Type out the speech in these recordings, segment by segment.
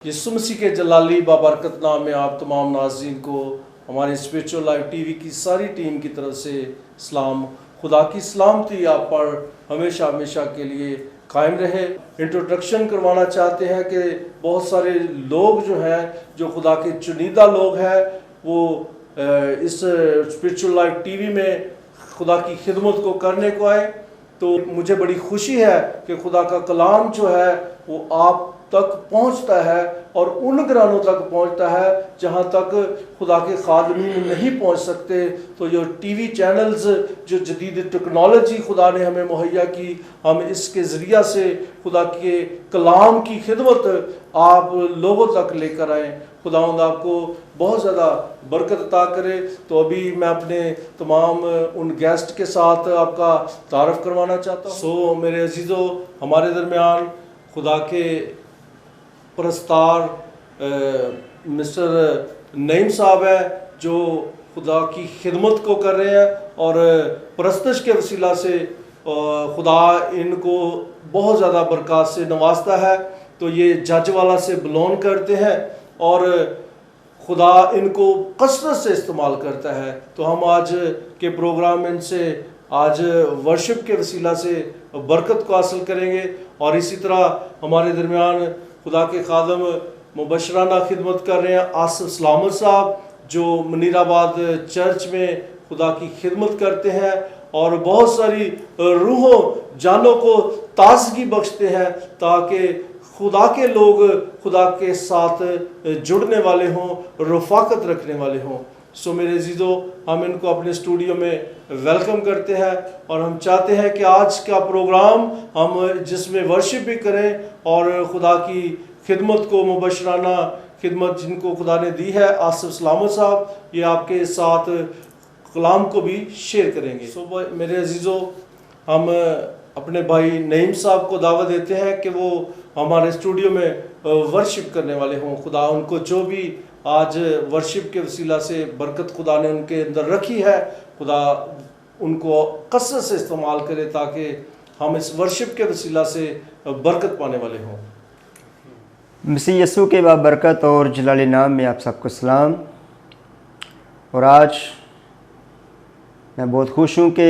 यीशु मसीह के जलाली बाबरकत नाम में आप तमाम नाज़रीन को हमारे स्पिरिचुअल लाइव टीवी की सारी टीम की तरफ से सलाम। खुदा की सलामती आप पर हमेशा हमेशा के लिए कायम रहे। इंट्रोडक्शन करवाना चाहते हैं कि बहुत सारे लोग जो हैं, जो खुदा के चुनिंदा लोग हैं, वो इस स्पिरिचुअल लाइव टीवी में खुदा की खिदमत को करने को आए। तो मुझे बड़ी खुशी है कि खुदा का कलाम जो है वो आप तक पहुंचता है और उन घरानों तक पहुंचता है जहां तक खुदा के खादमीन नहीं पहुंच सकते। तो जो टीवी चैनल्स, जो जदीद टेक्नोलॉजी खुदा ने हमें मुहैया की, हम इसके ज़रिया से खुदा के कलाम की खिदमत आप लोगों तक लेकर आएँ। खुदावंद आपको बहुत ज़्यादा बरकत अता करे। तो अभी मैं अपने तमाम उन गेस्ट के साथ आपका तारफ़ करवाना चाहता हूँ। मेरे अजीज़ों, हमारे दरमियान खुदा के परस्तार मिस्टर नईम साहब है, जो खुदा की खिदमत को कर रहे हैं और परस्तश के वसीला से खुदा इनको बहुत ज़्यादा बरकत से नवाजता है। तो ये जजवाला से बिलोंग करते हैं और खुदा इनको कसरत से इस्तेमाल करता है। तो हम आज के प्रोग्राम में इनसे आज वर्शिप के वसीला से बरकत को हासिल करेंगे। और इसी तरह हमारे दरमियान खुदा के खादम मुबशराना खिदमत कर रहे हैं आसिफ सलामत साहब, जो मनीराबाद चर्च में खुदा की खिदमत करते हैं और बहुत सारी रूहों जानों को ताजगी बख्शते हैं, ताकि खुदा के लोग खुदा के साथ जुड़ने वाले हों, रफ़ाकत रखने वाले हों। सो मेरे अजीज़ों, हम इनको अपने स्टूडियो में वेलकम करते हैं और हम चाहते हैं कि आज का प्रोग्राम हम जिसमें वर्शिप भी करें और खुदा की खिदमत को, मुबशराना खिदमत जिनको खुदा ने दी है, आसिफ सलामत साहब ये आपके साथ कलाम को भी शेयर करेंगे। सो मेरे अजीज़ों, हम अपने भाई नईम साहब को दावत देते हैं कि वो हमारे स्टूडियो में वर्शिप करने वाले हों। खुदा उनको जो भी आज वर्शिप के वसीला से बरकत खुदा ने उनके अंदर रखी है, खुदा उनको कसरत से इस्तेमाल करे, ताकि हम इस वर्शिप के वसीला से बरकत पाने वाले हों। मसीह यीशु के बाबरकत और जलाली नाम में आप सबको सलाम। और आज मैं बहुत खुश हूँ कि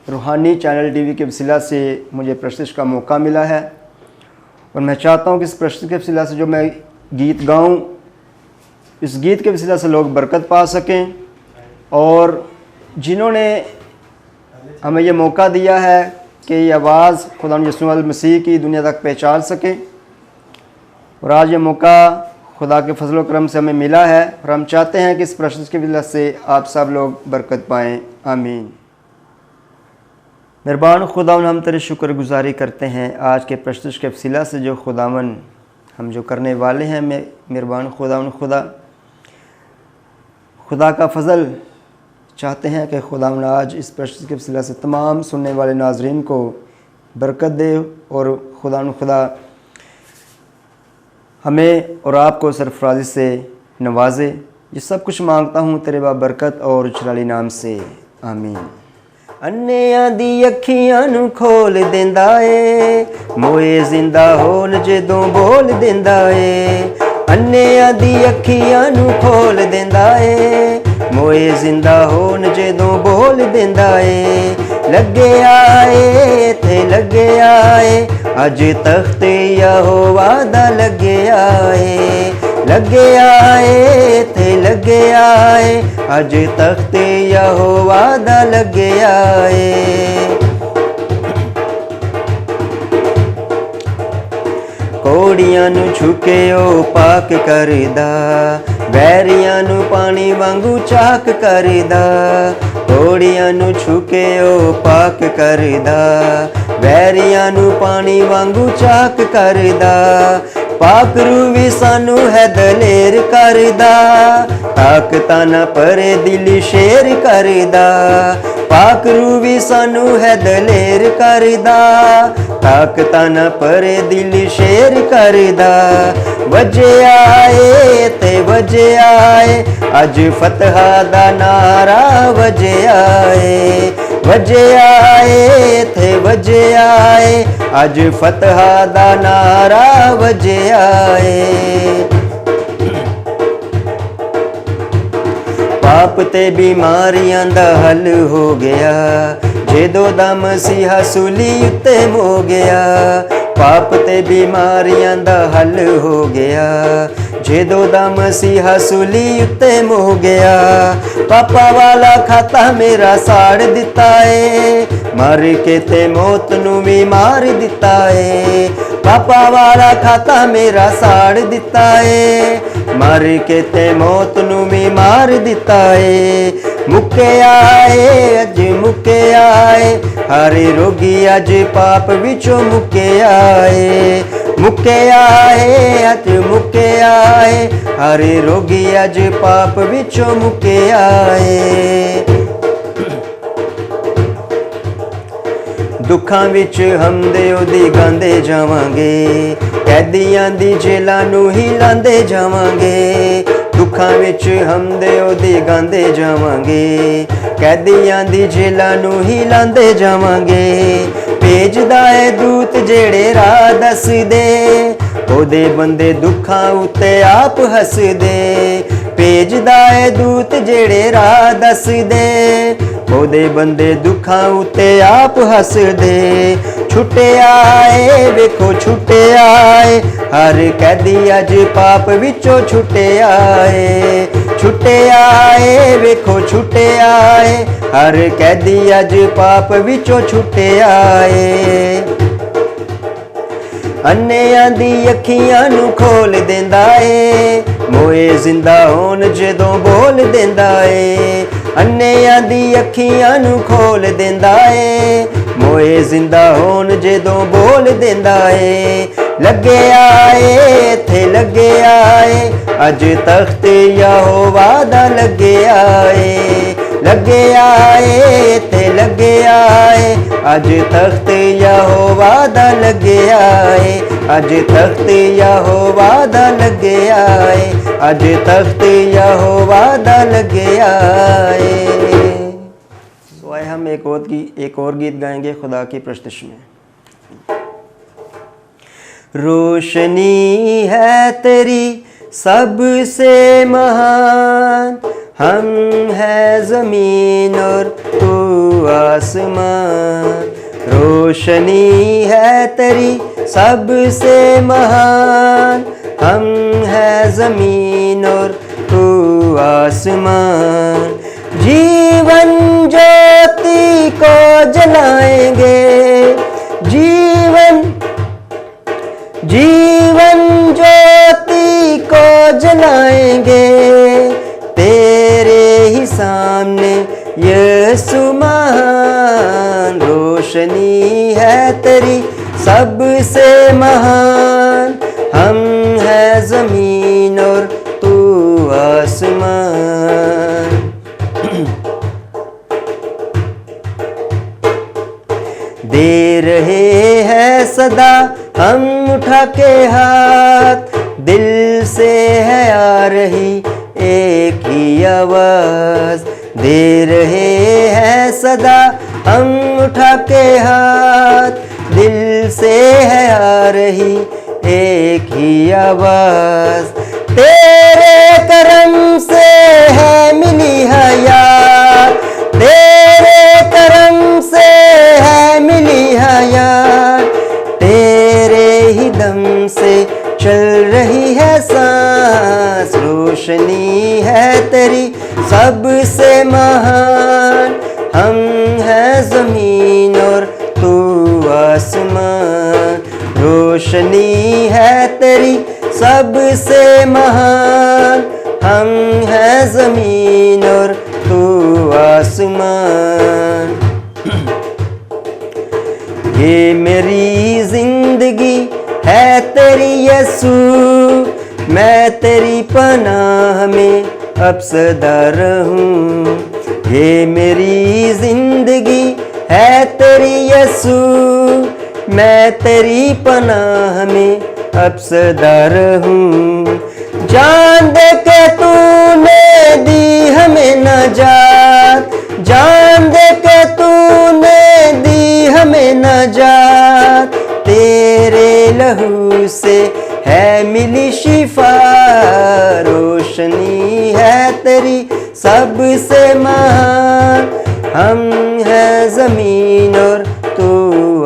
रूहानी चैनल टीवी के वसीला से मुझे प्रस्तुत का मौका मिला है। और मैं चाहता हूँ कि इस प्रस्तुत के वसीला से जो मैं गीत गाऊँ, इस गीत के वसीला से लोग बरकत पा सकें, और जिन्होंने हमें ये मौका दिया है कि ये आवाज़ खुदा यीशु मसीह की दुनिया तक पहुँचा सकें। और आज ये मौका खुदा के फजल करम से हमें मिला है और हम चाहते हैं कि इस प्रस्तुत के वसीला से आप सब लोग बरकत पाएँ। आमीन। मेहरबान खुदावन, हम तेरे शुक्रगुजारी करते हैं आज के प्रस्तुत के वसीला से जो खुदावन हम जो करने वाले हैं। मेहरबान खुदावन, खुदा का फजल चाहते हैं कि खुदावन आज इस प्रस्तुत के वसीला से तमाम सुनने वाले नाजरीन को बरकत दे और खुदा हमें और आपको सरफराजी से नवाजे। ये सब कुछ मांगता हूँ तेरे बाबरकत और जलाली नाम से, आमीन। अन्नियां दी अखियां नू खोल देंदा ए, मोए जिंदा होन जदों बोल देंदा ए। अन्नियां दी अखियां नू खोल देंदा ए, मोए जिंदा होन जदों बोल देंदा ए। लगे आए ते लगे आए, अज तख्त यहोवा दा लगे आए। लगे आए ते लगे आए, अज तख्त यहोवा दा लगे आए। कोड़ियां नू छुके ओ पाक करदा, बैरियां नू पानी वांगू चाक करदा। कोड़ियां नू छुके ओ पाक करदा, बैरियां नू पानी वांगू चाक करदा। पाकरू भी सानू है दलेर करदा, ताकतां ना परे दिल शेर करदा। पाकरू भी सानू है दलेर करदा, ताकतां ना परे दिल शेर करदा। वजे आए ते वजे आए, अज फतहा दा नारा वजे आए। ਵਜਿਆ ਏ ਇੱਥੇ ਵਜਿਆ ਏ ਅੱਜ ਫਤਹਾ ਦਾ ਨਾਰਾ ਵਜਿਆ ਏ ਪਾਪ ਤੇ ਬਿਮਾਰੀਆਂ ਦਾ ਹੱਲ ਹੋ ਗਿਆ ਜਦੋਂ ਦਾ ਮਸੀਹਾ ਸੂਲੀ ਉੱਤੇ ਹੋ ਗਿਆ ਪਾਪ ਤੇ ਬਿਮਾਰੀਆਂ ਦਾ ਹੱਲ ਹੋ ਗਿਆ ਜਦੋਂ ਦਾ ਮਸੀਹਾ ਸੂਲੀ ਉੱਤੇ ਹੋ ਗਿਆ ਪਾਪਾ ਵਾਲਾ ਖਾਤਾ ਮੇਰਾ ਸਾੜ ਦਿੱਤਾ ਏ ਮਰ ਕੇ ਤੇ ਮੌਤ ਨੂੰ ਵੀ ਮਾਰ ਦਿੱਤਾ ਏ ਪਾਪਾ ਵਾਲਾ ਖਾਤਾ ਮੇਰਾ ਸਾੜ ਦਿੱਤਾ ਏ ਮਰ ਕੇ ਤੇ ਮੌਤ ਨੂੰ ਵੀ ਮਾਰ ਦਿੱਤਾ ਏ ਮੁੱਕਿਆ ਏ ਅੱਜ ਮੁੱਕਿਆ ਏ ਹਰ ਰੋਗੀ ਅੱਜ ਪਾਪ ਵਿੱਚੋਂ ਮੁੱਕਿਆ ਏ ਮੁੱਕਿਆ ਏ ਅੱਜ ਮੁੱਕਿਆ ਏ ਹਰ ਰੋਗੀ ਅੱਜ ਪਾਪ ਵਿੱਚੋਂ ਮੁੱਕਿਆ ਏ ਦੁੱਖਾਂ ਵਿੱਚ ਹਮਦੇ ਉਹਦੀ ਗਾਉਂਦੇ ਜਾਵਾਂਗੇ ਕੈਦੀਆਂ ਦੀ ਜੇਲਾਂ ਨੂੰ ਹਿਲਾਉਂਦੇ ਜਾਵਾਂਗੇ ਦੁੱਖਾਂ ਵਿੱਚ ਹਮਦੇ ਉਹਦੀ ਗਾਉਂਦੇ ਜਾਵਾਂਗੇ ਕੈਦੀਆਂ ਦੀ ਜੇਲਾਂ ਨੂੰ ਹਿਲਾਉਂਦੇ ਜਾਵਾਂਗੇ ਭੇਜਦਾ ਏ ਦੂਤ ਜਿਹੜੇ ਰਾਹ ਦੱਸਦੇ ਉਹਦੇ ਬੰਦੇ ਦੁੱਖਾਂ ਉੱਤੇ ਆਪ ਹੱਸਦੇ ਭੇਜਦਾ ਏ ਦੂਤ ਜਿਹੜੇ ਰਾਹ ਦੱਸਦੇ ਉਹਦੇ ਬੰਦੇ ਦੁੱਖਾਂ ਉੱਤੇ ਆਪ ਹੱਸਦੇ ਛੁੱਟਿਆ ਏ ਵੇਖੋ ਛੁੱਟਿਆ ਏ ਹਰ ਕੈਦੀ ਅੱਜ ਪਾਪ ਵਿੱਚੋਂ ਛੁੱਟਿਆ ਏ ਛੁੱਟਿਆ ਏ ਵੇਖੋ ਛੁੱਟਿਆ ਏ ਹਰ ਕੈਦੀ ਅੱਜ ਪਾਪ ਵਿੱਚੋਂ ਛੁੱਟਿਆ ਏ ਅੰਨਿਆਂ ਦੀ ਅੱਖੀਆਂ ਨੂੰ ਖੋਲ ਦਿੰਦਾ ਏ ਮੋਏ ਜ਼ਿੰਦਾ ਹੋਣ ਜਦੋਂ ਬੋਲ ਦਿੰਦਾ ਏ ਅੰਨਿਆਂ ਦੀ ਅੱਖੀਆਂ ਨੂੰ ਖੋਲ ਦਿੰਦਾ ਏ ਮੋਏ ਜ਼ਿੰਦਾ ਹੋਣ ਜਦੋਂ ਬੋਲ ਦਿੰਦਾ ਏ ਲੱਗਿਆ ਏ ਇੱਥੇ ਲੱਗਿਆ ਏ ਅੱਜ ਤਖਤ ਯਹੋਵਾ ਦਾ ਲੱਗਿਆ ਏ ਲੱਗਿਆ ਏ ਇੱਥੇ ਲੱਗਿਆ ਏ ਅੱਜ ਤਖਤ ਯਹੋਵਾ ਦਾ ਲੱਗਿਆ ਏ ਅੱਜ ਤਖਤ ਯਹੋਵਾ ਦਾ ਲੱਗਿਆ ਏ ਅੱਜ तख्त यहोवा दा लगया है। तो आए हम एक और गीत गाएंगे खुदा की प्रस्तुति में। रोशनी है तेरी सबसे महान, हम है ज़मीन और तू आसमान। रोशनी है तेरी सबसे महान, हम है ज़मीन और तू आसमान। जीवन ज्योति को जलाएंगे, जीवन ज्योति को जलाएंगे, तेरे ही सामने यीशु महान। रोशनी है तेरी सबसे महान, हम है ज़मीन और तू आसमान। दे रहे हैं सदा हम उठा के हाथ, दिल से है आ रही एक ही आवाज़। दे रहे हैं सदा हम उठा के हाथ, दिल से है आ रही एक ही आवाज़। तेरे करम से है मिली हयात, तेरे करम से है मिली हयात, तेरे ही दम से चल रही है सांस। रोशनी है तेरी सबसे महान, हम है ज़मीन और तू आसमान। रोशनी है तेरी सबसे महान, हम है ज़मीन और तू आसमान। ये मेरी जिंदगी है तेरी यीशु, मैं तेरी पनाह में अब सदा रहूं। ये मेरी जिंदगी है तेरी यीशु, मैं तेरी पनाह में अब सदा रहूं। जान दे के तूने दी हमें नजात, जान दे के तू لہو سے ہے ملی شفا، روشنی ہے تیری سب سے مہان، ہم ہیں زمین اور تو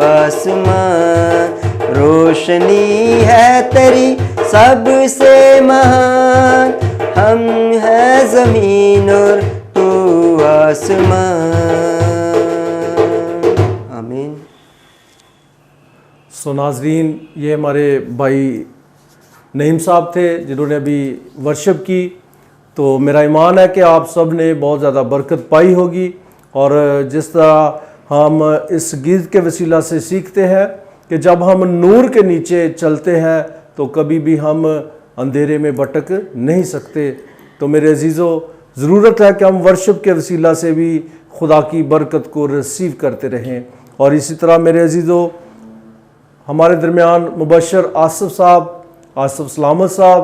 آسمان، روشنی ہے تیری سب سے مہان، ہم ہیں زمین اور تو آسمان۔ آمین۔ سو ناظرین، یہ ہمارے بھائی نعیم صاحب تھے جنہوں نے ابھی ورشپ کی، تو میرا ایمان ہے کہ آپ سب نے بہت زیادہ برکت پائی ہوگی، اور جس طرح ہم اس گیت کے وسیلہ سے سیکھتے ہیں کہ جب ہم نور کے نیچے چلتے ہیں تو کبھی بھی ہم اندھیرے میں بھٹک نہیں سکتے۔ تو میرے عزیزو، ضرورت ہے کہ ہم ورشپ کے وسیلہ سے بھی خدا کی برکت کو ریسیو کرتے رہیں۔ اور اسی طرح میرے عزیزو، ہمارے درمیان مبشر آصف صاحب، آصف سلامت صاحب،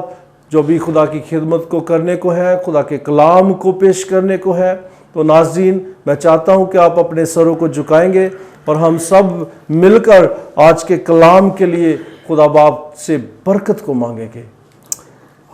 جو بھی خدا کی خدمت کو کرنے کو ہے، خدا کے کلام کو پیش کرنے کو ہے، تو ناظرین میں چاہتا ہوں کہ آپ اپنے سروں کو جھکائیں گے اور ہم سب مل کر آج کے کلام کے لیے خدا باپ سے برکت کو مانگیں گے۔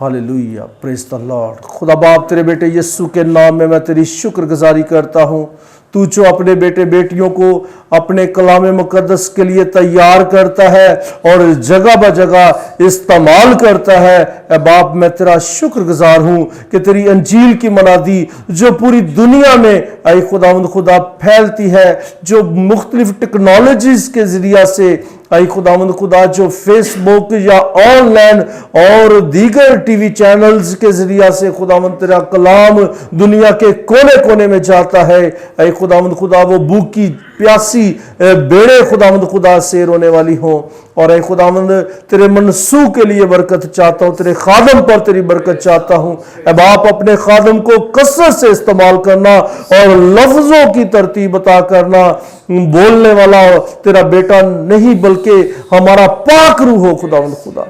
ہاللیلویہ، پریز دی لارڈ۔ خدا باپ، تیرے بیٹے یسوع کے نام میں تیری شکر گزاری کرتا ہوں، تو جو اپنے بیٹے بیٹیوں کو اپنے کلام مقدس کے لیے تیار کرتا ہے اور جگہ بہ جگہ استعمال کرتا ہے۔ اے باپ، میں تیرا شکر گزار ہوں کہ تیری انجیل کی منادی جو پوری دنیا میں اے خداوند خدا پھیلتی ہے، جو مختلف ٹیکنالوجیز کے ذریعہ سے اے خداوند خدا جو فیس بک یا آن لائن اور دیگر ٹی وی چینلز کے ذریعہ سے خداوند تیرا کلام دنیا کے کونے کونے میں جاتا ہے، اے خداوند خدا وہ بھوکی پیاسی بیڑے خداوند خدا سیر ہونے والی ہوں۔ اور اے خداوند تیرے منصوب کے لیے برکت چاہتا ہوں، تیرے خادم پر تیری برکت چاہتا ہوں۔ اے باپ، اپنے خادم کو کثرت سے استعمال کرنا اور لفظوں کی ترتیب عطا کرنا۔ بولنے والا تیرا بیٹا نہیں بلکہ ہمارا پاک روح ہو خداوند خدا،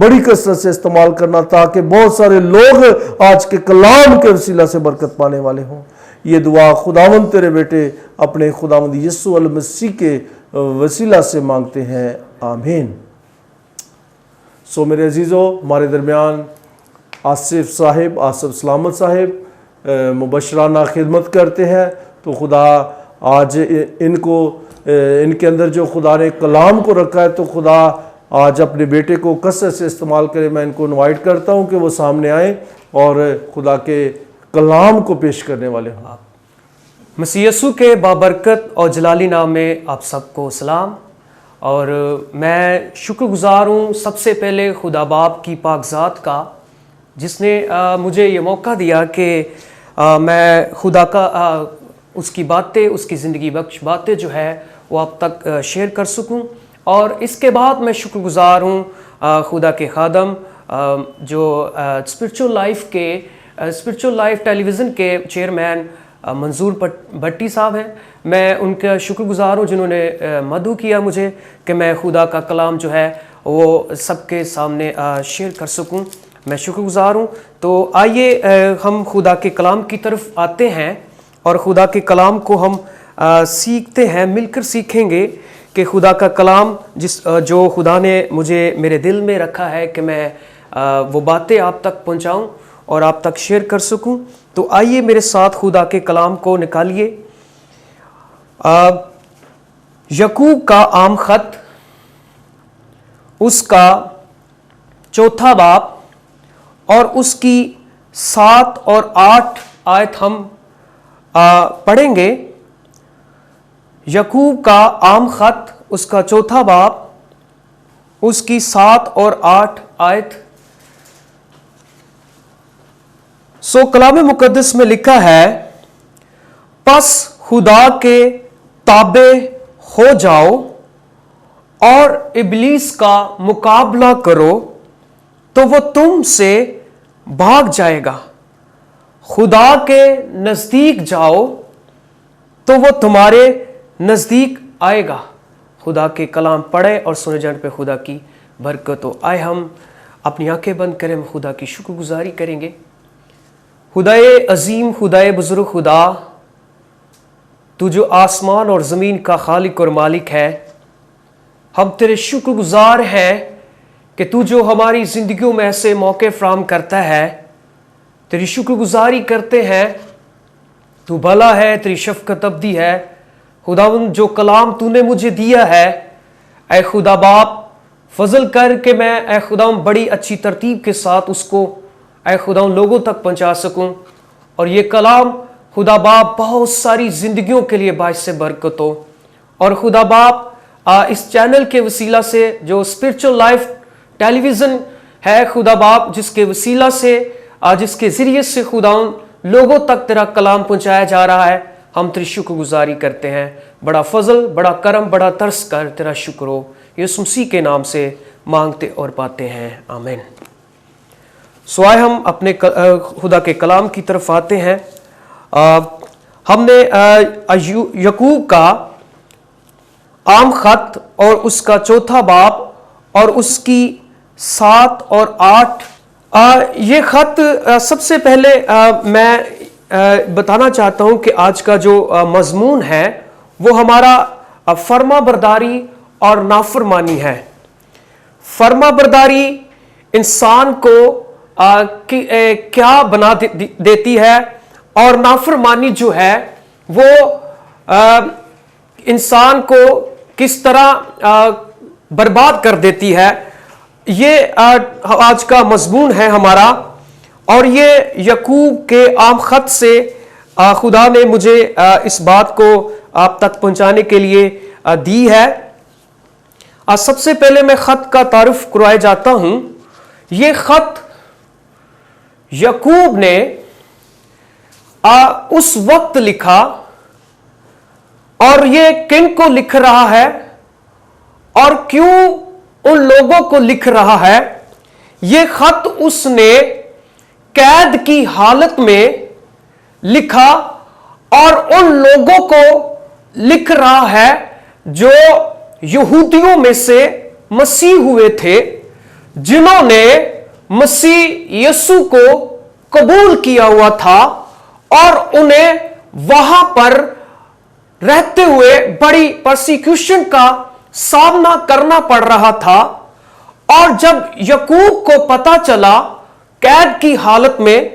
بڑی کثرت سے استعمال کرنا تاکہ بہت سارے لوگ آج کے کلام کے وسیلہ سے برکت پانے والے ہوں۔ یہ دعا خداوند تیرے بیٹے اپنے خداوند یسوع المسیح کے وسیلہ سے مانگتے ہیں، آمین۔ سو میرے عزیزو، ہمارے درمیان آصف صاحب، آصف سلامت صاحب مبشرانہ خدمت کرتے ہیں، تو خدا آج ان کے اندر جو خدا نے کلام کو رکھا ہے، تو خدا آج اپنے بیٹے کو کثرت سے استعمال کرے۔ میں ان کو انوائٹ کرتا ہوں کہ وہ سامنے آئیں اور خدا کے کلام کو پیش کرنے والے ہوں۔ مسیح یسوع کے بابرکت اور جلالی نام میں آپ سب کو سلام، اور میں شکر گزار ہوں سب سے پہلے خدا باپ کی پاک ذات کا، جس نے مجھے یہ موقع دیا کہ میں خدا کا اس کی باتیں، اس کی زندگی بخش باتیں جو ہے وہ آپ تک شیئر کر سکوں۔ اور اس کے بعد میں شکر گزار ہوں خدا کے خادم جو اسپرچول لائف ٹیلی ویژن کے چیئرمین منظور بھٹی صاحب ہیں۔ میں ان کا شکر گزار ہوں جنہوں نے مدعو کیا مجھے کہ میں خدا کا کلام جو ہے وہ سب کے سامنے شیئر کر سکوں۔ میں شکر گزار ہوں۔ تو آئیے ہم خدا کے کلام کی طرف آتے ہیں اور خدا کے کلام کو ہم سیکھتے ہیں، مل کر سیکھیں گے کہ خدا کا کلام جو خدا نے مجھے میرے دل میں رکھا ہے کہ میں وہ باتیں آپ تک پہنچاؤں اور آپ تک شیئر کر سکوں۔ تو آئیے میرے ساتھ خدا کے کلام کو نکالیے۔ یعقوب کا عام خط، اس کا 4 باب اور اس کی 7 اور 8 آیت ہم پڑھیں گے۔ یعقوب کا عام خط، اس کا 4 باب، اس کی 7 اور 8 آیت۔ سو کلام مقدس میں لکھا ہے، پس خدا کے تابع ہو جاؤ اور ابلیس کا مقابلہ کرو تو وہ تم سے بھاگ جائے گا۔ خدا کے نزدیک جاؤ تو وہ تمہارے نزدیک آئے گا۔ خدا کے کلام پڑھے اور سنے جان پہ خدا کی برکت ہو۔ آئے ہم اپنی آنکھیں بند کریں، ہم خدا کی شکر گزاری کریں گے۔ خدائے عظیم، خدائے بزرگ خدا، تو جو آسمان اور زمین کا خالق اور مالک ہے، हम तेरे शुक्रगुजार हैं कि तू जो हमारी जिंदगियों में ऐसे मौके फराहम करता है, तेरी शुक्रगुजारी करते हैं। तू भला है, तेरी शफकत अबदी है। खुदावंद जो कलाम तूने मुझे दिया है, ऐ खुदा बाप फजल कर के मैं ऐ खुदावंद बड़ी अच्छी तरतीब के साथ उसको ऐ खुदावंद लोगों तक पहुंचा सकूं, और ये कलाम खुदा बाप बहुत सारी जिंदगियों के लिए बाइस से बरकत हो। और खुदा बाप इस चैनल के वसीला से जो स्पिरिचुअल लाइफ टेलीविज़न है खुदा बाप, जिसके वसीला से जिसके ज़रिए से खुदावंद लोगों तक तेरा कलाम पहुंचाया जा रहा है, हम तेरी शुक्रगुजारी करते हैं। बड़ा फजल, बड़ा करम, बड़ा तरस कर तेरा शुक्र हो। यीशु मसीह के नाम से मांगते और पाते हैं, आमीन। सो आए हम अपने खुदा के कलाम की तरफ आते हैं। हमने यकूब का आम खत और उसका चौथा बाब और उसकी 7 और 8 ये खत सबसे पहले मैं बताना चाहता हूं कि आज का जो मजमून है वो हमारा फर्मा बरदारी और नाफरमानी है। फर्मा बरदारी इंसान को क्या बना देती है, और नाफरमानी जो है वो इंसान को किस तरह बर्बाद कर देती है। ये आज का मजमून है हमारा, और ये यकूब के आम खत से खुदा ने मुझे इस बात को आप तक पहुंचाने के लिए दी है। सबसे पहले मैं खत का तारुफ करवाए जाता हूं। ये खत यकूब ने उस वक्त लिखा, और ये किन को लिख रहा है और क्यों उन लोगों को लिख रहा है। ये खत उसने कैद की हालत में लिखा, और उन लोगों को लिख रहा है जो यहूदियों में से मसीह हुए थे, जिन्होंने मसीह यीशु को कबूल किया हुआ था, और उन्हें वहां पर रहते हुए बड़ी परसिक्यूशन का सामना करना पड़ रहा था। और जब यकूब को पता चला कैद की हालत में,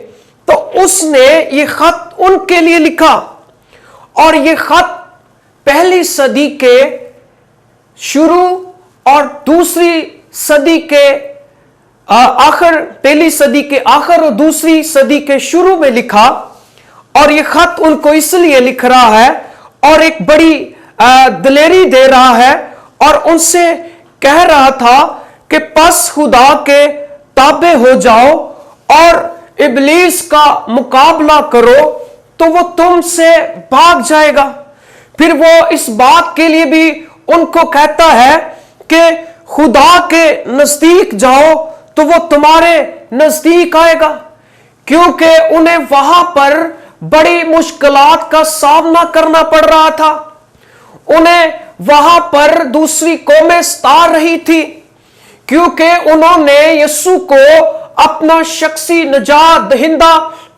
तो उसने ये खत उनके लिए लिखा। और ये खत पहली सदी के शुरू और दूसरी सदी के आखिर, पहली सदी के आखिर और दूसरी सदी के शुरू में लिखा। और ये खत उनको इसलिए लिख रहा है और एक बड़ी दिलेरी दे रहा है, और उनसे कह रहा था कि बस खुदा के ताबे हो जाओ और इब्लीस का मुकाबला करो, तो वो तुमसे भाग जाएगा। फिर वो इस बात के लिए भी उनको कहता है कि खुदा के नजदीक जाओ तो वो तुम्हारे नजदीक आएगा, क्योंकि उन्हें वहां पर बड़ी मुश्किलात का सामना करना पड़ रहा था। उन्हें वहां पर दूसरी कौमें सता रही थी, क्योंकि उन्होंने यीशु को अपना शख्सी नजात दहिंदा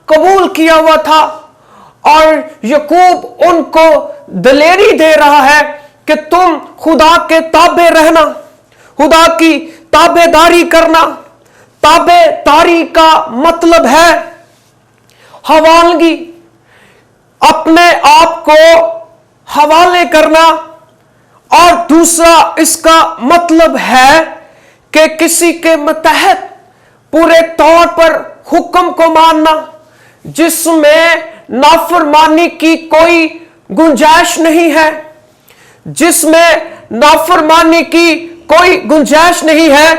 कबूल किया हुआ था। और यकूब उनको दलेरी दे रहा है कि तुम खुदा के ताबे रहना, खुदा की ताबेदारी करना। ताबेदारी का मतलब है हवालगी, अपने आप को हवाले करना। और दूसरा इसका मतलब है कि किसी के मतहत पूरे तौर पर हुक्म को मानना, जिसमें नाफरमानी की कोई गुंजाइश नहीं है, जिसमें नाफरमानी की कोई गुंजाइश नहीं है।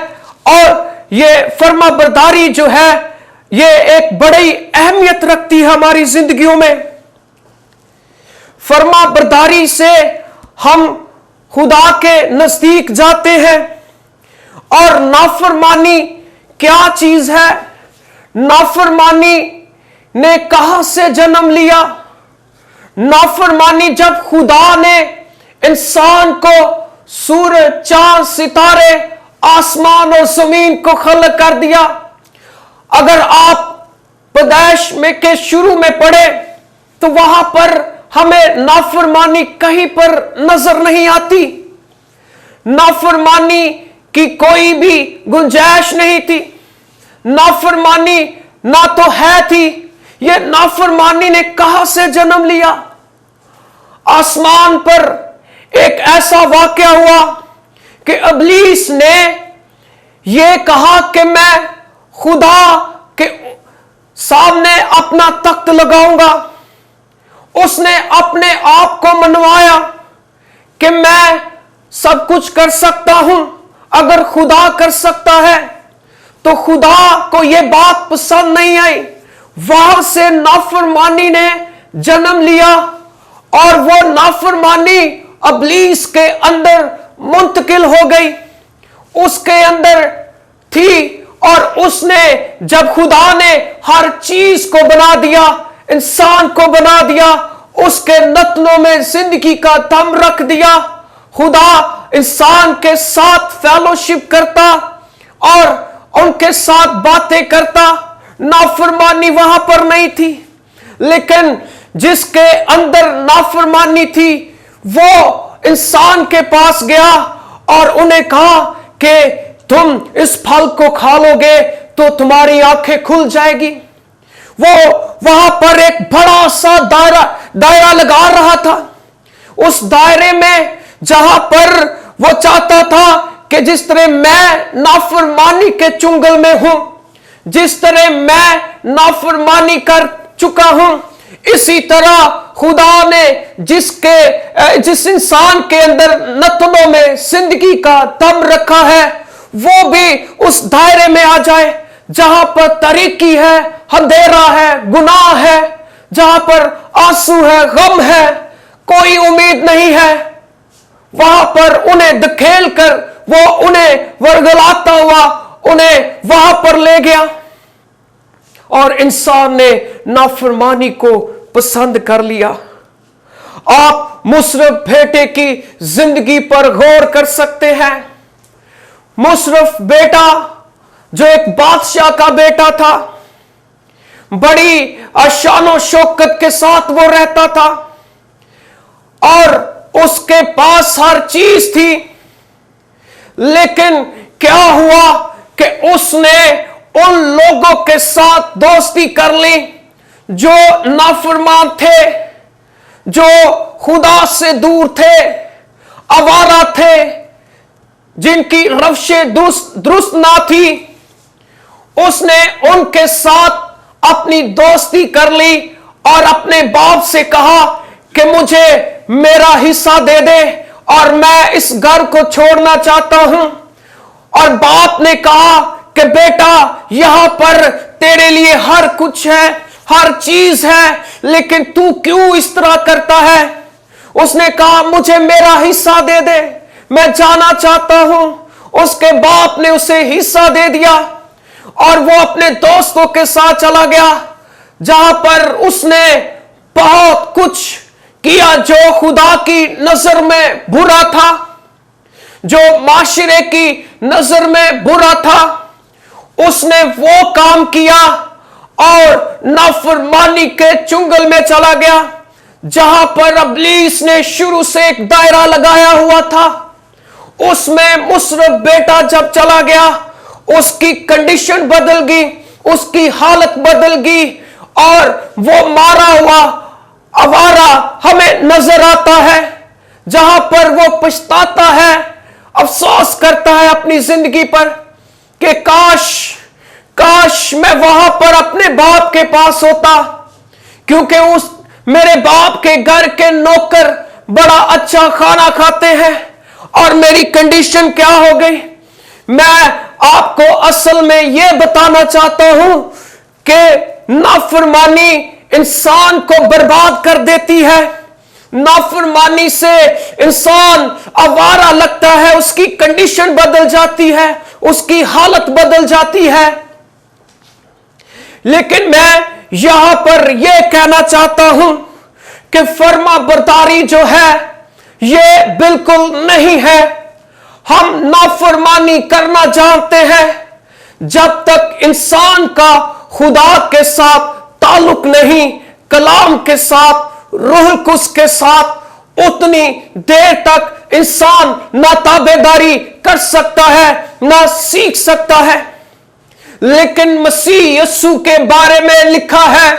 और ये फर्माबरदारी जो है ये एक बड़ी अहमियत रखती है हमारी जिंदगियों में। फर्माबरदारी से हम खुदा के नजदीक जाते हैं। और नाफरमानी क्या चीज है? नाफरमानी ने कहां से जन्म लिया? नाफरमानी जब खुदा ने इंसान को सूरज, चांद, सितारे, आसमान और जमीन को खलक कर दिया। अगर आप पैदाइश में के शुरू में पढ़े तो वहां पर हमें नाफरमानी कहीं पर नजर नहीं आती। नाफरमानी की कोई भी गुंजाइश नहीं थी। नाफरमानी ना तो है थी, ये नाफरमानी ने कहां से जन्म लिया? आसमान पर एक ऐसा वाकया हुआ कि इब्लीस ने यह कहा कि मैं खुदा के सामने अपना तख्त लगाऊंगा। उसने अपने आप को मनवाया कि मैं सब कुछ कर सकता हूं। अगर खुदा कर सकता है तो खुदा को यह बात पसंद नहीं आई। वहां से नाफरमानी ने जन्म लिया और वो नाफरमानी इब्लीस के अंदर मुंतकिल हो गई, उसके अंदर थी। और उसने, जब खुदा ने हर चीज को बना दिया, इंसान को बना दिया, उसके नतनों में जिंदगी का दम रख दिया, खुदा इंसान के साथ फेलोशिप करता और उनके साथ बातें करता। नाफरमानी वहां पर नहीं थी, लेकिन जिसके अंदर नाफरमानी थी वो इंसान के पास गया और उन्हें कहा कि तुम इस फल को खा लोगे तो तुम्हारी आंखें खुल जाएगी। वो वहां पर एक बड़ा सा दायरा लगा रहा था। उस दायरे में जहां पर वो चाहता था कि जिस तरह मैं नाफरमानी के चुंगल में हूं, जिस तरह मैं नाफरमानी कर चुका हूं, इसी तरह खुदा ने जिस इंसान के अंदर नतनों में जिंदगी का दम रखा है, वो भी उस दायरे में आ जाए जहां पर तारीकी है, अंधेरा है, गुनाह है, जहां पर आंसू है, गम है, कोई उम्मीद नहीं है। वहां पर उन्हें धकेल कर वो उन्हें वरगलाता हुआ उन्हें वहां पर ले गया और इंसान ने नाफरमानी को पसंद कर लिया। आप मुशर्रफ बेटे की जिंदगी पर गौर कर सकते हैं। मुशर्रफ बेटा जो एक बादशाह का बेटा था, बड़ी शानो शौकत के साथ वो रहता था और उसके पास हर चीज थी, लेकिन क्या हुआ कि उसने उन लोगों के साथ दोस्ती कर ली जो नाफरमान थे, जो खुदा से दूर थे, आवारा थे, जिनकी रवशें दुरुस्त ना थी। उसने उनके साथ अपनी दोस्ती कर ली और अपने बाप से कहा कि मुझे मेरा हिस्सा दे दे और मैं इस घर को छोड़ना चाहता हूं। और बाप ने कहा कि बेटा, यहां पर तेरे लिए हर कुछ है, हर चीज है, लेकिन तू क्यों इस तरह करता है? उसने कहा मुझे मेरा हिस्सा दे दे, मैं जाना चाहता हूं। उसके बाप ने उसे हिस्सा दे दिया और वो अपने दोस्तों के साथ चला गया, जहां पर उसने बहुत कुछ किया जो खुदा की नजर में बुरा था, जो माशरे की नजर में बुरा था। उसने वो काम किया और नाफरमानी के चुंगल में चला गया, जहां पर इब्लीस ने शुरू से एक दायरा लगाया हुआ था। उसमें मुशर्रफ बेटा जब चला गया, उसकी कंडीशन बदल गई, उसकी हालत बदल गई और वो मारा हुआ आवारा हमें नजर आता है, जहां पर वो पछताता है, अफसोस करता है अपनी जिंदगी पर कि काश मैं वहां पर अपने बाप के पास होता, क्योंकि उस मेरे बाप के घर के नौकर बड़ा अच्छा खाना खाते हैं और मेरी कंडीशन क्या हो गई। मैं आपको असल में यह बताना चाहता हूं कि नाफरमानी इंसान को बर्बाद कर देती है। नाफरमानी से इंसान आवारा लगता है, उसकी कंडीशन बदल जाती है, उसकी हालत बदल जाती है। लेकिन मैं यहां पर यह कहना चाहता हूं कि फर्मा बरदारी जो है यह बिल्कुल नहीं है। हम नाफरमानी करना जानते हैं जब तक इंसान का खुदा के साथ ताल्लुक नहीं, कलाम के साथ, रूह कुस के साथ, उतनी देर तक इंसान ना ताबेदारी कर सकता है ना सीख सकता है। लेकिन मसीह यीशु के बारे में लिखा है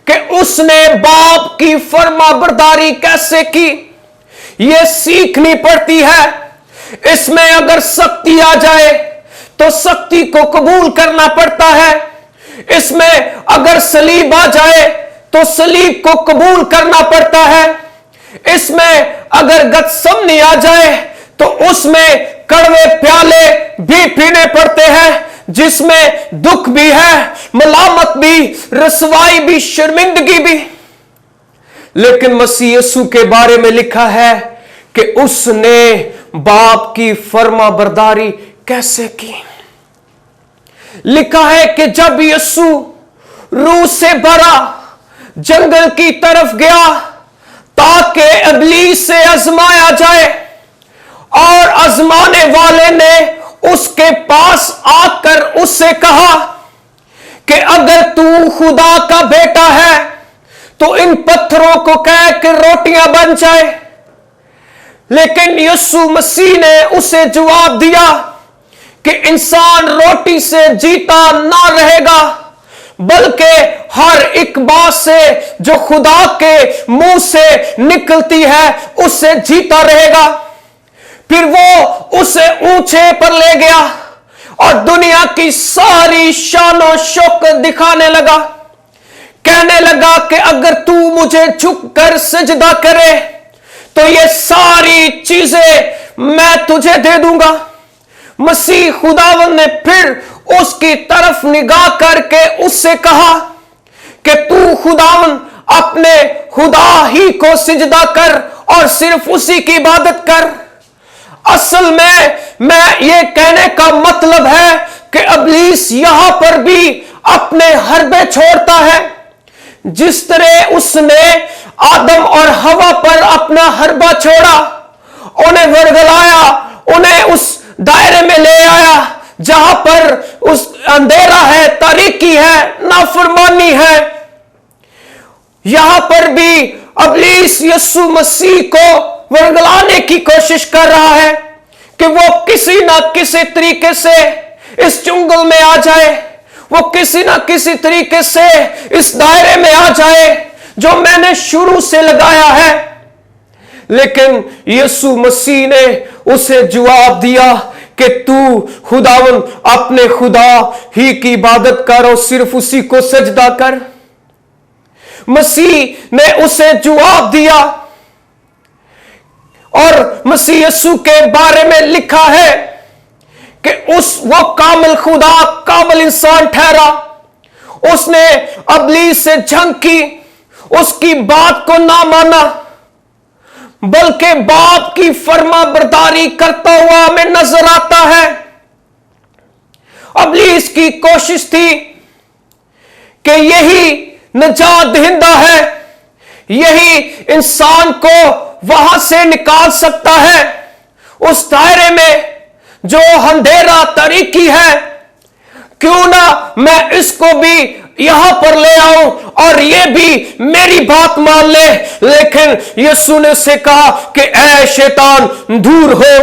कि उसने बाप की फरमाबरदारी कैसे की, यह सीखनी पड़ती है। इसमें अगर सख्ती आ जाए तो सख्ती को कबूल करना पड़ता है। इसमें अगर सलीब आ जाए तो सलीब को कबूल करना पड़ता है। इसमें अगर गतसमनी आ जाए तो उसमें कड़वे प्याले भी पीने पड़ते हैं, जिसमें दुख भी है, मलामत भी, रसवाई भी, शर्मिंदगी भी। लेकिन मसीह यीशु के बारे में लिखा है कि उसने बाप की फरमाबरदारी कैसे की। लिखा है कि जब यीशु रूह से भरा जंगल की तरफ गया ताकि इब्लीस से आजमाया जाए, और आजमाने वाले ने उसके पास आकर उससे कहा कि अगर तू खुदा का बेटा है तो इन पत्थरों को कह के रोटियां बन जाए। लेकिन यीशु मसीह ने उसे जवाब दिया कि इंसान रोटी से जीता ना रहेगा, बल्कि हर एक बात से जो खुदा के मुंह से निकलती है उससे जीता रहेगा। फिर वो उसे ऊंचे पर ले गया और दुनिया की सारी शानो शौकत दिखाने लगा। कहने लगा कि अगर तू मुझे झुककर सजदा करे तो ये सारी चीजें मैं तुझे दे दूंगा। मसीह खुदावन ने फिर उसकी तरफ निगाह करके उससे कहा कि तू खुदावन अपने खुदा ही को सजदा कर और सिर्फ उसी की इबादत कर। असल में मैं ये कहने का मतलब है कि इब्लीस यहां पर भी अपने हरबे छोड़ता है। जिस तरह उसने आदम और हवा पर अपना हरबा छोड़ा, उन्हें वर्गलाया, उन्हें उस दायरे में ले आया जहां पर उस अंधेरा है, तारीकी है, नाफरमानी है। यहां पर भी इब्लीस यीशु मसीह को वर्गलाने की कोशिश कर रहा है कि वो किसी ना किसी तरीके से इस चुंगल में आ जाए, वो किसी ना किसी तरीके से इस दायरे में आ जाए जो मैंने शुरू से लगाया है। लेकिन यीशु मसीह ने उसे जवाब दिया कि तू खुदावन अपने खुदा ही की इबादत कर और सिर्फ उसी को सजदा कर। मसीह ने उसे जवाब दिया और मसीह यीशु के बारे में लिखा है कि वो कामिल खुदा कामिल इंसान ठहरा। उसने इब्लीस से जंग की, उसकी बात को ना माना, बल्कि बाप की फरमाबरदारी करता हुआ हमें नजर आता है। इब्लीस की कोशिश थी कि यही नजात दहिंदा है, यही इंसान को वहां से निकाल सकता है उस दायरे में जो अंधेरा तारीकी है। क्यों ना मैं इसको भी यहां पर ले आऊं और ये भी मेरी बात मान ले। लेकिन यीशु ने उसे कहा कि ऐ शैतान दूर हो।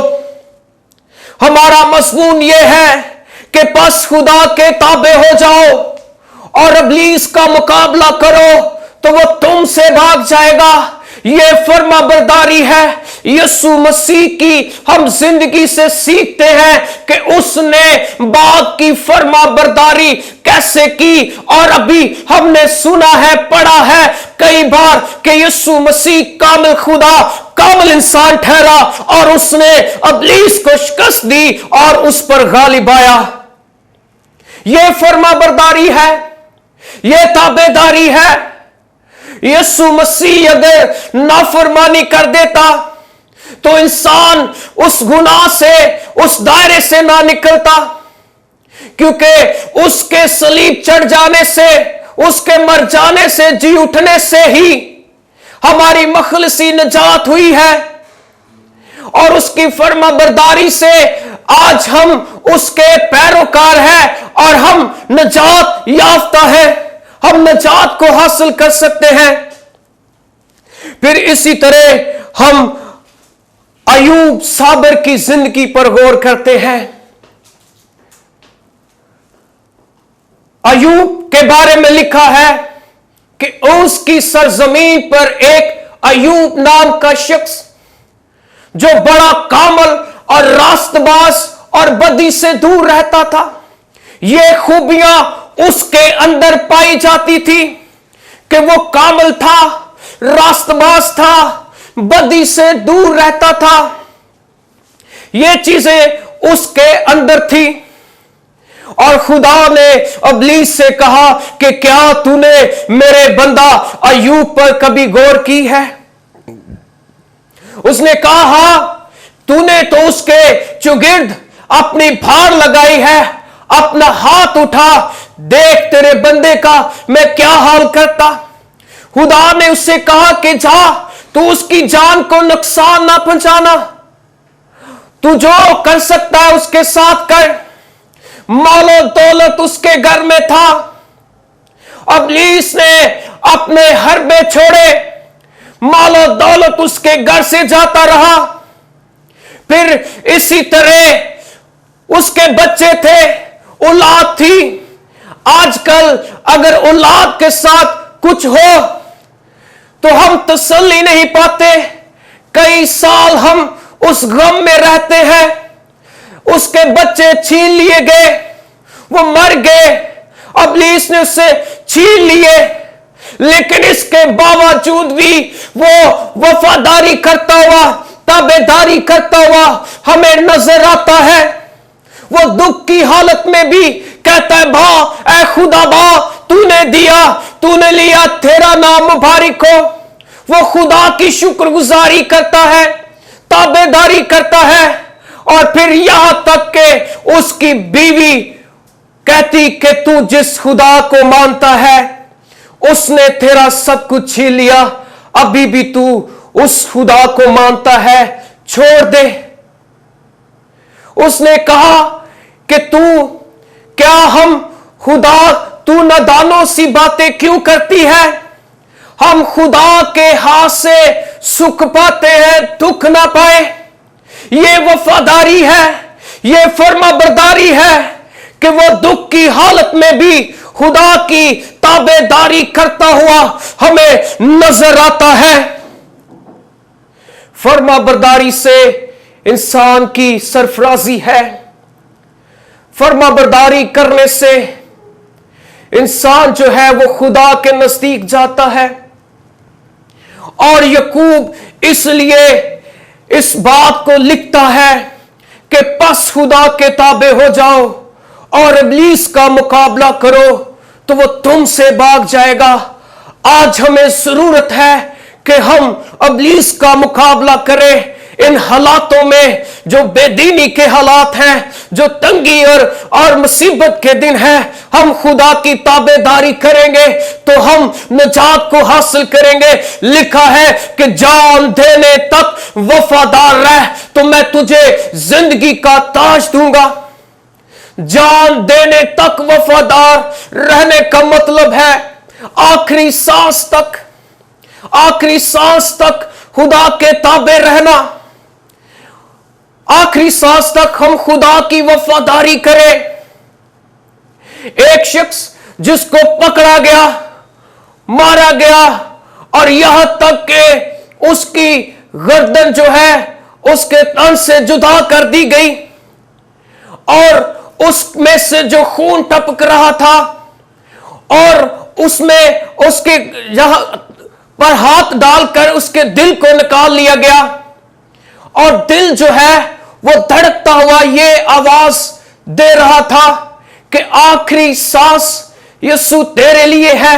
हमारा मजमून ये है कि बस खुदा के ताबे हो जाओ और इब्लीस का मुकाबला करो तो वो तुमसे भाग जाएगा। ये फरमाबरदारी है यीशु मसीह की। हम जिंदगी से सीखते हैं कि उसने बाप की फरमाबरदारी कैसे की। और अभी हमने सुना है, पढ़ा है कई बार कि यीशु मसीह कामिल खुदा कामिल इंसान ठहरा और उसने इब्लीस को शिकस्त दी और उस पर गालिब आया। यह फरमाबरदारी है, यह ताबेदारी है। यीशु मसीह अगर नाफरमानी कर देता तो इंसान उस गुनाह से, उस दायरे से ना निकलता, क्योंकि उसके सलीब चढ़ जाने से, उसके मर जाने से, जी उठने से ही हमारी मखलसी निजात हुई है। और उसकी फरमाबरदारी से आज हम उसके पैरोकार हैं और हम निजात याफ्ता है, हम निजात को हासिल कर सकते हैं। फिर इसी तरह हम अयूब साबर की जिंदगी पर गौर करते हैं, अयूब के बारे में लिखा है कि उसकी सरजमीन पर एक अयूब नाम का शख्स जो बड़ा कामल और रास्तबाज और बदी से दूर रहता था। ये खूबियां उसके अंदर पाई जाती थी कि वो कामल था, रास्तबाज था, बदी से दूर रहता था। ये चीजें उसके अंदर थी। और खुदा ने इब्लीस से कहा कि क्या तूने मेरे बंदा अयूब पर कभी गौर की है? उसने कहा हाँ, तूने तो उसके चुगिर्द अपनी भार लगाई है, अपना हाथ उठा, देख तेरे बंदे का मैं क्या हाल करता। खुदा ने उससे कहा कि जा, तू उसकी जान को नुकसान ना पहुंचाना, तू जो कर सकता है उसके साथ कर। मालो दौलत उसके घर में था। इब्लीस ने अपने हरबे छोड़े, मालो दौलत उसके घर से जाता रहा। फिर इसी तरह उसके बच्चे थे, औलाद थी। आजकल अगर औलाद के साथ कुछ हो तो हम तसल्ली नहीं पाते, कई साल हम उस गम में रहते हैं। उसके बच्चे छीन लिए गए, वो मर गए, इब्लीस ने उससे छीन लिए, लेकिन इसके बावजूद भी वो वफादारी करता हुआ, ताबेदारी करता हुआ हमें नजर आता है। वो दुख की हालत में भी कहता है भा, ऐ खुदा भा, तूने दिया, तूने लिया, तेरा नाम मुबारक हो। वो खुदा की शुक्रगुजारी करता है, ताबेदारी करता है। और फिर यहां तक कि उसकी बीवी कहती कि तू जिस खुदा को मानता है उसने तेरा सब कुछ छीन लिया, अभी भी तू उस खुदा को मानता है, छोड़ दे। उसने कहा कि तू क्या हम खुदा, तू नादानों सी बातें क्यों करती है? हम खुदा के हाथ से सुख पाते हैं, दुख ना पाए। ये वफादारी है, ये फर्माबरदारी है कि वो दुख की हालत में भी खुदा की ताबेदारी करता हुआ हमें नजर आता है। फर्माबरदारी से इंसान की सरफराजी है। फर्माबरदारी करने से इंसान जो है वो खुदा के नजदीक जाता है। और याकूब इसलिए इस बात को लिखता है कि बस खुदा के ताबे हो जाओ और इब्लीस का मुकाबला करो तो वो तुमसे भाग जाएगा। आज हमें जरूरत है कि हम इब्लीस का मुकाबला करें। इन हालातों में जो बेदीनी के हालात हैं, जो तंगी और मुसीबत के दिन हैं, हम खुदा की ताबेदारी करेंगे तो हम निजात को हासिल करेंगे। लिखा है कि जान देने तक वफादार रह तो मैं तुझे जिंदगी का ताज दूंगा। जान देने तक वफादार रहने का मतलब है आखिरी सांस तक, आखिरी सांस तक खुदा के ताबे रहना। आखिरी सांस तक हम खुदा की वफादारी करें। एक शख्स जिसको पकड़ा गया, मारा गया और यहां तक कि उसकी गर्दन जो है उसके तन से जुदा कर दी गई और उसमें से जो खून टपक रहा था और उसमें उसके यहां पर हाथ डालकर उसके दिल को निकाल लिया गया और दिल जो है वो धड़कता हुआ ये आवाज दे रहा था कि आखिरी सांस यीशु तेरे लिए है।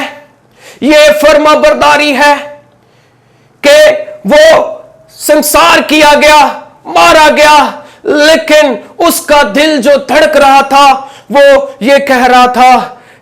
ये फर्माबरदारी है कि वो संसार किया गया, मारा गया, लेकिन उसका दिल जो धड़क रहा था वो ये कह रहा था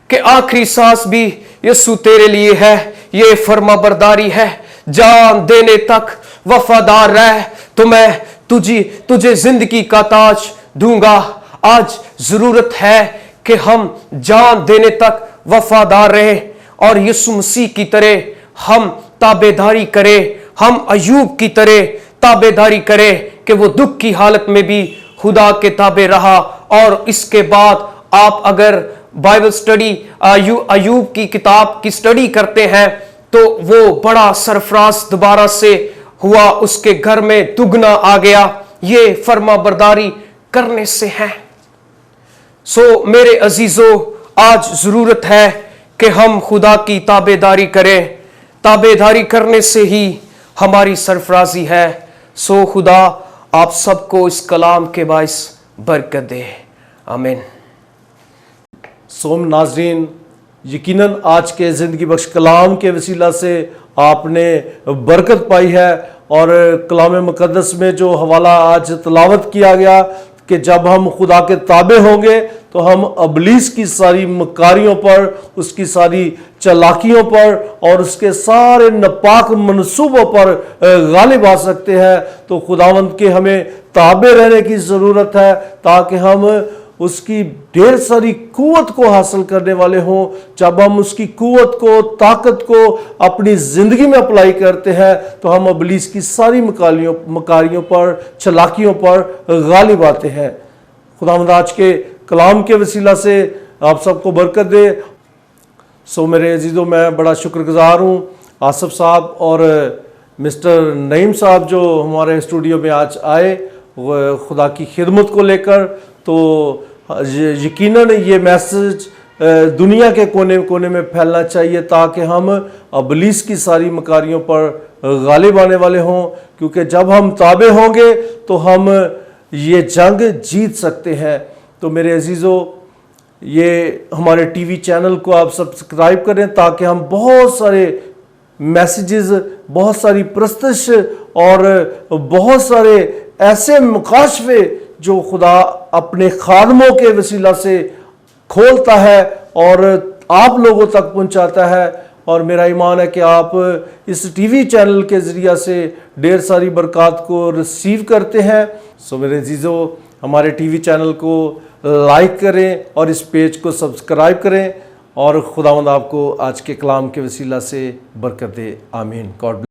कि आखिरी सांस भी यीशु तेरे लिए है। ये फर्माबरदारी है। जान देने तक वफादार रह तो मैं तुझे जिंदगी का ताज दूंगा। आज जरूरत है कि हम जान देने तक वफादार रहें और यीशु मसीह की तरह हम ताबेदारी करें। हम अयूब की तरह ताबेदारी करें کہ وہ دکھ کی حالت میں بھی خدا کے تابع رہا. اور اس کے بعد آپ اگر بائبل اسٹڈی ایوب کی کتاب کی اسٹڈی کرتے ہیں تو وہ بڑا سرفراز دوبارہ سے ہوا, اس کے گھر میں دگنا آ گیا. یہ فرما برداری کرنے سے ہے. سو میرے عزیزو, آج ضرورت ہے کہ ہم خدا کی تابع داری کریں. تابع داری کرنے سے ہی ہماری سرفرازی ہے. سو خدا آپ سب کو اس کلام کے باعث برکت دے. آمین. سوم ناظرین, یقیناً آج کے زندگی بخش کلام کے وسیلہ سے آپ نے برکت پائی ہے. اور کلام مقدس میں جو حوالہ آج تلاوت کیا گیا کہ جب ہم خدا کے تابع ہوں گے تو ہم ابلیس کی ساری مکاریوں پر, اس کی ساری چالاکیوں پر اور اس کے سارے ناپاک منصوبوں پر غالب آ سکتے ہیں. تو خداوند کے ہمیں تابع رہنے کی ضرورت ہے تاکہ ہم اس کی ڈھیر ساری قوت کو حاصل کرنے والے ہوں. جب ہم اس کی قوت کو, طاقت کو اپنی زندگی میں اپلائی کرتے ہیں تو ہم ابلیس کی ساری مکاریوں پر, چالاکیوں پر غالب آتے ہیں. خداوند آج کے کلام کے وسیلہ سے آپ سب کو برکت دے. سو میرے عزیزوں, میں بڑا شکر گزار ہوں آصف صاحب اور مسٹر نعیم صاحب جو ہمارے اسٹوڈیو میں آج آئے خدا کی خدمت کو لے کر. تو یقیناً یہ میسج دنیا کے کونے کونے میں پھیلنا چاہیے تاکہ ہم ابلیس کی ساری مکاریوں پر غالب آنے والے ہوں. کیونکہ جب ہم تابع ہوں گے تو ہم یہ جنگ جیت سکتے ہیں. تو میرے عزیزو, یہ ہمارے ٹی وی چینل کو آپ سبسکرائب کریں تاکہ ہم بہت سارے میسیجز, بہت ساری پرستش اور بہت سارے ایسے مکاشفے جو خدا اپنے خادموں کے وسیلہ سے کھولتا ہے اور آپ لوگوں تک پہنچاتا ہے. اور میرا ایمان ہے کہ آپ اس ٹی وی چینل کے ذریعہ سے ڈھیر ساری برکات کو ریسیو کرتے ہیں. سو میرے عزیزو, ہمارے ٹی وی چینل کو لائک کریں اور اس پیج کو سبسکرائب کریں. اور خداوند آپ کو آج کے کلام کے وسیلہ سے برکت دے. آمین. گاڈ